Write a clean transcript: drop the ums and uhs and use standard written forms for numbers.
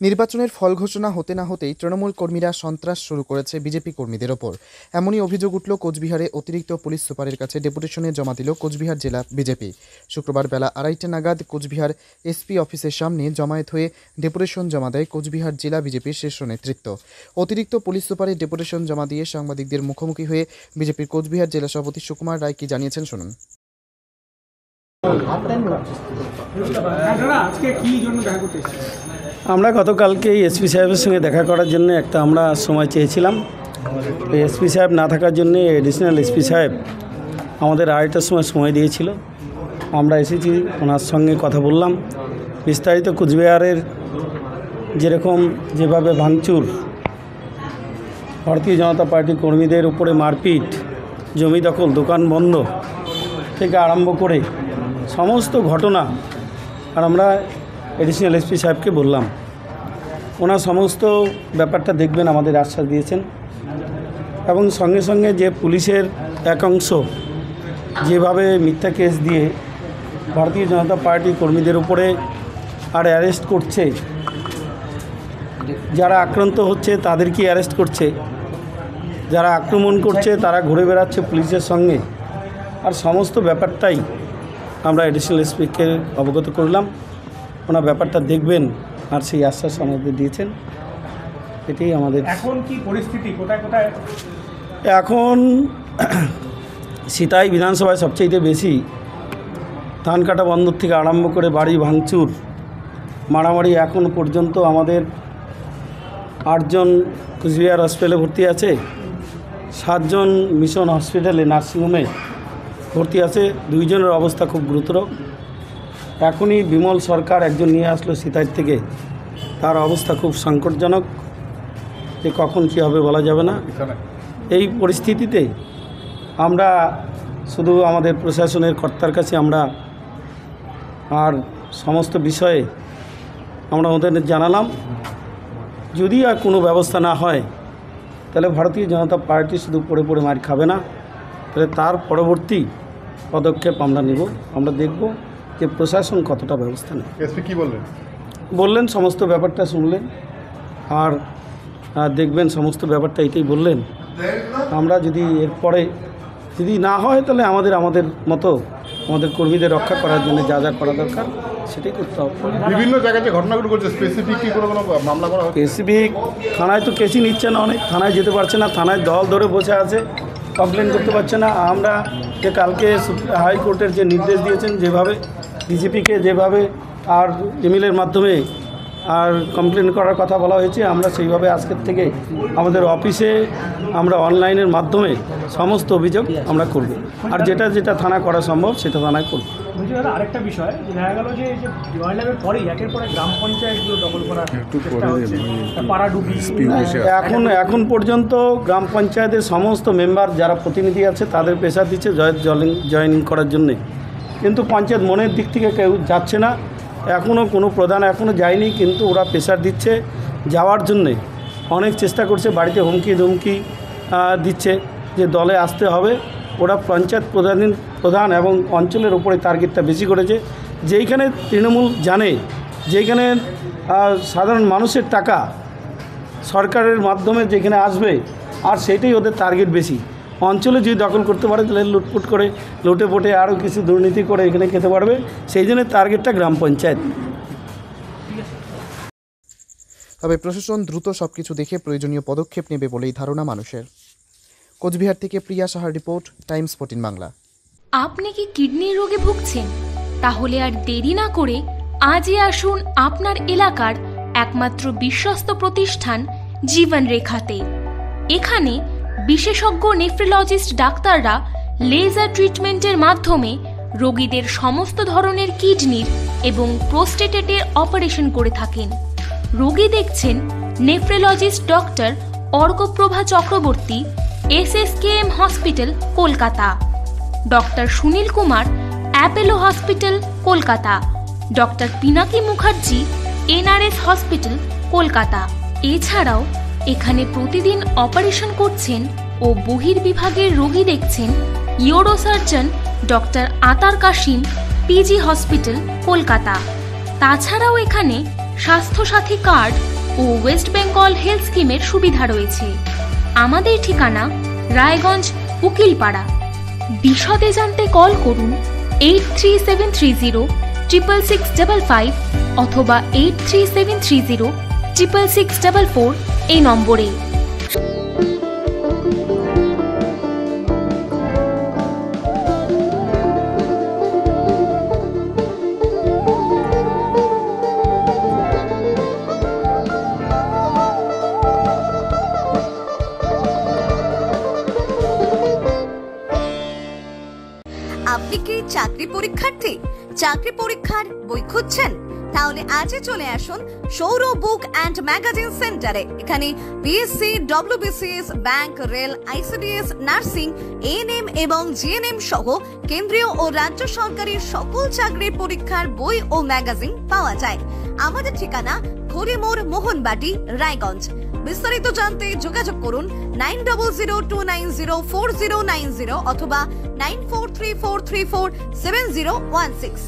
নির্বাচনের ফল ঘোষণা হতে না হতেই তৃণমূল কর্মীরা সন্ত্রাস শুরু করেছে বিজেপি কর্মীদের ওপর। এমনই অভিযোগ উঠল কোচবিহারে অতিরিক্ত পুলিশ সুপারের কাছে ডেপুটেশনে জমা দিল কোচবিহার জেলা বিজেপি। শুক্রবার বেলা 2:30 নাগাদ কোচবিহার এসপি অফিসের সামনে জমায়েত হয়ে ডেপুটেশন জমা দেয় কোচবিহার জেলা বিজেপির শীর্ষ নেতৃত্ব। অতিরিক্ত পুলিশ সুপারের ডেপুটেশন জমা দিয়ে সাংবাদিকদের মুখোমুখি হয়ে বিজেপির কোচবিহার জেলা সভাপতি সুকুমার রায় কি জানিয়েছেন শুনুন। আমরা গতকালকে এসপি সাহেবের সঙ্গে দেখা করার জন্য আমরা সময় চেয়েছিলাম। এসপি সাহেব না থাকার জন্য এডিশনাল এসপি সাহেব আমাদের 2:30টার সময় দিয়েছিল। আমরা এসেছি, ওনার সঙ্গে কথা বললাম। বিস্তারিত কোচবিহারের যেভাবে ভাঙচুর, ভারতীয় জনতা পার্টি কর্মীদের উপরে মারপিট, জমি দখল, দোকান বন্ধ থেকে আরম্ভ করে সমস্ত ঘটনা, আর আমরা এডিশনাল এসপি সাহেবকে বললাম ওনার সমস্ত ব্যাপারটা দেখবেন, আমাদের আশ্বাস দিয়েছেন। এবং সঙ্গে সঙ্গে যে পুলিশের এক অংশ যেভাবে মিথ্যা কেস দিয়ে ভারতীয় জনতা পার্টি কর্মীদের উপরে আর অ্যারেস্ট করছে, যারা আক্রান্ত হচ্ছে তাদেরকে অ্যারেস্ট করছে, যারা আক্রমণ করছে তারা ঘুরে বেড়াচ্ছে পুলিশের সঙ্গে, আর সমস্ত ব্যাপারটাই আমরা এডিশনাল এসপিকে অবগত করলাম। ওনার ব্যাপারটা দেখবেন আর সেই আশ্বাস আমাদের দিয়েছেন। এটাই আমাদের এখন কি পরিস্থিতি, কোথায় কোথায় এখন সিতাই বিধানসভায় সবচেয়ে বেশি ধান কাটা বন্দর থেকে আরম্ভ করে বাড়ি ভাঙচুর, মারামারি। এখন পর্যন্ত আমাদের 8 জন কুচবিহার হসপিটালে ভর্তি আছে, 7 জন মিশন হসপিটালে নার্সিংহোমে ভর্তি আছে। 2 জনের অবস্থা খুব গুরুতর। এখনই বিমল সরকার একজন নিয়ে আসলো সিতাই থেকে, তার অবস্থা খুব সংকটজনক, যে কখন কী হবে বলা যাবে না। এই পরিস্থিতিতে আমরা শুধু আমাদের প্রশাসনের কর্তার কাছে আমরা আর সমস্ত বিষয়ে আমরা ওদের জানালাম, যদি আর কোনো ব্যবস্থা না হয় তাহলে ভারতীয় জনতা পার্টি শুধু পড়ে পড়ে মার খাবে না, তাহলে তার পরবর্তী পদক্ষেপ আমরা নেব। আমরা দেখব যে প্রশাসন কতটা ব্যবস্থা নেয়। এসপি কী বললেন সমস্ত ব্যাপারটা শুনলেন, আর দেখবেন সমস্ত ব্যাপারটা এটাই বললেন। আমরা যদি এরপরে যদি না হয় তাহলে আমাদের মতো আমাদের কর্মীদের রক্ষা করার জন্য যা যা করা দরকার সেটাই করতে হবে। বিভিন্ন জায়গায় যে ঘটনাগুলো ঘটছে, স্পেসিফিক কি কোনো মামলা করা হয়? স্পেসিফিক থানায় তো কেসই নিচ্ছে না, অনেক থানায় যেতে পারছে না, থানায় দল ধরে বসে আছে, কমপ্লেন করতে পারছে না। আমরা যে কালকে হাইকোর্টের যে নির্দেশ দিয়েছেন, যেভাবে ডিজিপিকে যেভাবে আর ইমেলের মাধ্যমে আর কমপ্লেন করার কথা বলা হয়েছে, আমরা সেইভাবে আজকের থেকে আমাদের অফিসে আমরা অনলাইনের মাধ্যমে সমস্ত অভিযোগ আমরা করব, আর যেটা থানা করা সম্ভব সেটা থানায় করব। আরেকটা বিষয় দেখা গেল যে জয়লাভের পরেই একের পরে গ্রাম পঞ্চায়েতগুলো দখল করার পাড়াডুবি। এখন পর্যন্ত গ্রাম পঞ্চায়েতের সমস্ত মেম্বার যারা প্রতিনিধি আছে তাদের প্রেশার দিচ্ছে জয়েন করার জন্যে, কিন্তু পঞ্চায়েত মনের দিক থেকে কেউ যাচ্ছে না। এখনও কোনো প্রধান এখনও যায়নি, কিন্তু ওরা প্রেশার দিচ্ছে যাওয়ার জন্যে, অনেক চেষ্টা করছে, বাড়িতে হুমকি ধুমকি দিচ্ছে যে দলে আসতে হবে। ওরা পঞ্চায়েত প্রধান এবং অঞ্চলের উপরে টার্গেটটা বেশি করেছে। যেইখানে তৃণমূল জানে যেখানে সাধারণ মানুষের টাকা সরকারের মাধ্যমে যেখানে আসবে, আর সেটাই ওদের টার্গেট বেশি। অঞ্চলে যদি দখল করতে পারে তাহলে লুটপুট করে লুটে পুটে আরও কিছু দুর্নীতি করে এখানে খেতে পারবে, সেই জন্য টার্গেটটা গ্রাম পঞ্চায়েত। তবে প্রশাসন দ্রুত সবকিছু দেখে প্রয়োজনীয় পদক্ষেপ নেবে বলেই ধারণা মানুষের। কোচবিহার থেকে প্রিয়া সাহার রিপোর্ট, টাইমস 14 বাংলা। আপনি কি কিডনির রোগে ভুগছেন? তাহলে আর দেরি না করে আজই আসুন আপনার এলাকার একমাত্র বিশ্বস্ত প্রতিষ্ঠান জীবন রেখাতে। এখানে বিশেষজ্ঞ নেফ্রোলজিস্ট ডাক্তাররা লেজার ট্রিটমেন্টের মাধ্যমে রোগীদের সমস্ত ধরনের কিডনির এবং প্রোস্টেটের অপারেশন করে থাকেন। রোগী দেখছেন nephrologist doctor Arkaprava Chakraborty, SSKM hospital, Kolkata; doctor Sunil Kumar, Apollo hospital, Kolkata; doctor Pinaki Mukherjee, NRS hospital, Kolkata. এছাড়াও এখানে প্রতিদিন অপারেশন করছেন ও বহির্বিভাগের রোগী দেখছেন ইউরোসার্জন ডক্টর আতার কাশিম, PG হসপিটাল, কলকাতা। তাছাড়াও এখানে স্বাস্থ্যসাথী কার্ড ও ওয়েস্ট বেঙ্গল হেলথ স্কিমের সুবিধা রয়েছে। আমাদের ঠিকানা রায়গঞ্জ উকিলপাড়া। বিশদে জানতে কল করুন 8373306655 অথবা 8373066644 এই নম্বরে। আপনি কি চাকরি পরীক্ষার্থী? চাকরি পরীক্ষার বই খুঁজছেন? তাহলে আজই চলে আসুন সৌর বুক অ্যান্ড ম্যাগাজিন সেন্টারে। এখানে BSc, WBCS, bank, rail, ICDS, nursing, ANM এবং জিএনএম সহ কেন্দ্রীয় ও রাজ্য সরকারের সকল চাকরির পরীক্ষার বই ও ম্যাগাজিন পাওয়া যায়। আমাদের ঠিকানা খড়িমোড়, মোহনবাটি, রায়গঞ্জ। বিস্তারিত জানতে যোগাযোগ করুন 9002904090 অথবা 9434347016।